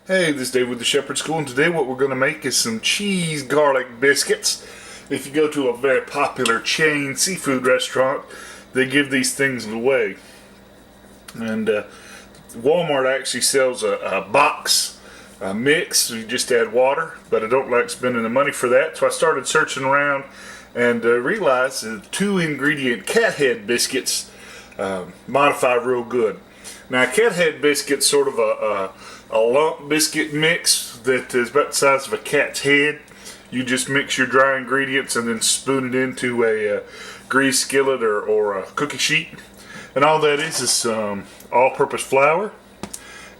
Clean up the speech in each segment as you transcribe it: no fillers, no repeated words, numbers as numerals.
Hey, this is Dave with the Shepherd School, and today what we're going to make is some cheese garlic biscuits. If you go to a very popular chain seafood restaurant, they give these things away. And Walmart actually sells a box, a mix, so you just add water, but I don't like spending the money for that, so I started searching around and realized that 2-ingredient cat head biscuits modify real good. Now, cat head biscuit's sort of a lump biscuit mix that is about the size of a cat's head. You just mix your dry ingredients and then spoon it into a greased skillet or a cookie sheet. And all that is some all-purpose flour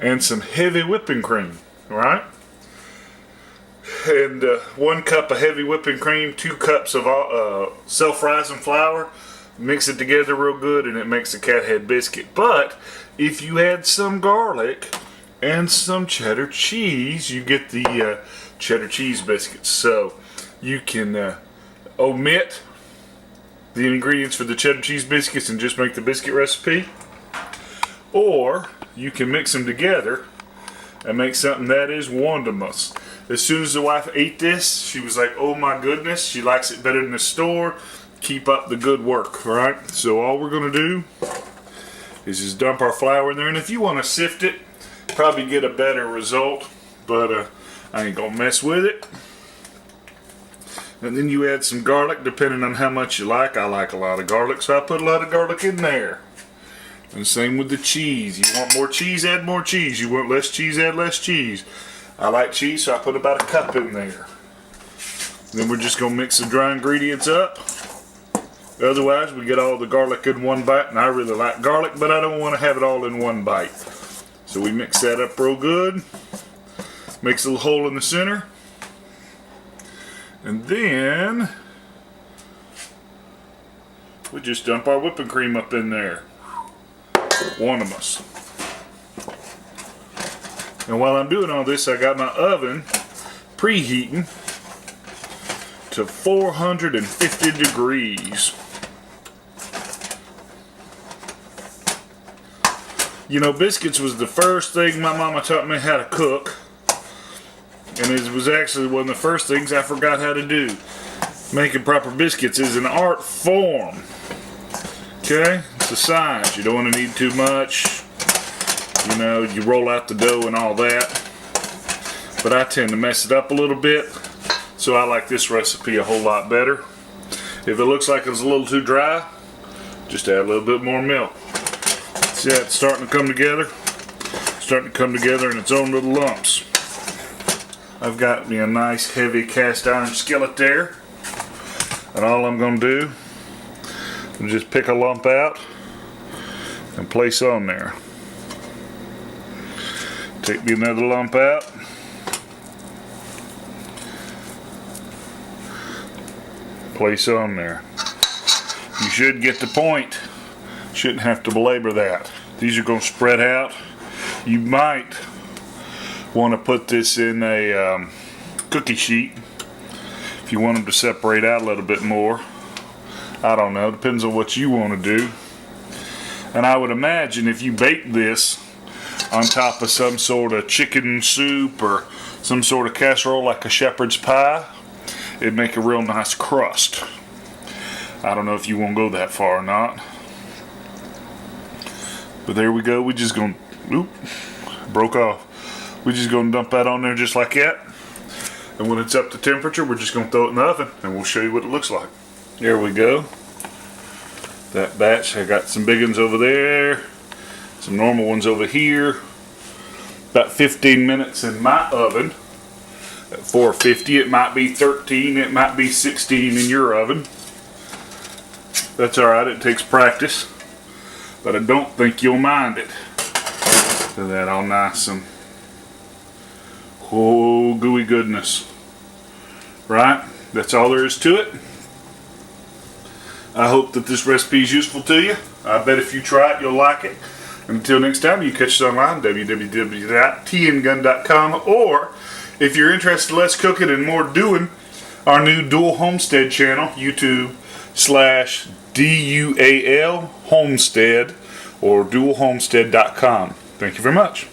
and some heavy whipping cream, right? And 1 cup of heavy whipping cream, 2 cups of self-rising flour. Mix it together real good and it makes a cat head biscuit. But if you add some garlic and some cheddar cheese, you get the cheddar cheese biscuits. So you can omit the ingredients for the cheddar cheese biscuits and just make the biscuit recipe, or you can mix them together and make something that is wonderful. As soon as the wife ate this, she was like, oh my goodness, she likes it better than the store. Keep up the good work, right? So all we're going to do is just dump our flour in there, and if you want to sift it, probably get a better result, but I ain't gonna mess with it. And then you add some garlic depending on how much you like. I like a lot of garlic, so I put a lot of garlic in there. And same with the cheese. You want more cheese, add more cheese. You want less cheese, add less cheese. I like cheese, so I put about a cup in there. Then we're just gonna mix the dry ingredients up. Otherwise, we get all the garlic in one bite, and I really like garlic, but I don't want to have it all in one bite. So we mix that up real good. Makes a little hole in the center. And then we just dump our whipping cream up in there. One of us. And while I'm doing all this, I got my oven preheating to 450 degrees. You know, biscuits was the first thing my mama taught me how to cook. And it was actually one of the first things I forgot how to do. Making proper biscuits is an art form. Okay? It's a science. You don't want to need too much. You know, you roll out the dough and all that. But I tend to mess it up a little bit. So I like this recipe a whole lot better. If it looks like it's a little too dry, just add a little bit more milk. See how it's starting to come together? Starting to come together in its own little lumps. I've got me a nice heavy cast iron skillet there. And all I'm going to do is just pick a lump out and place on there. Take me another lump out. Place on there. You should get the point. Shouldn't have to belabor that. These are going to spread out. You might want to put this in a cookie sheet if you want them to separate out a little bit more. I don't know. Depends on what you want to do. And I would imagine if you bake this on top of some sort of chicken soup or some sort of casserole like a shepherd's pie, it'd make a real nice crust. I don't know if you want to go that far or not. But there we go. We're just going to, broke off. We're just going to dump that on there just like that. And when it's up to temperature, we're just going to throw it in the oven and we'll show you what it looks like. There we go. That batch, I got some big ones over there, some normal ones over here. About 15 minutes in my oven at 450. It might be 13, it might be 16 in your oven. That's alright, it takes practice. But I don't think you'll mind it. So that all nice and gooey goodness. Right? That's all there is to it. I hope that this recipe is useful to you. I bet if you try it, you'll like it. And until next time, you can catch us online, www.tngun.com, or if you're interested in less cooking and more doing, our new Dual Homestead channel, YouTube/DUAL Homestead, or dualhomestead.com. Thank you very much.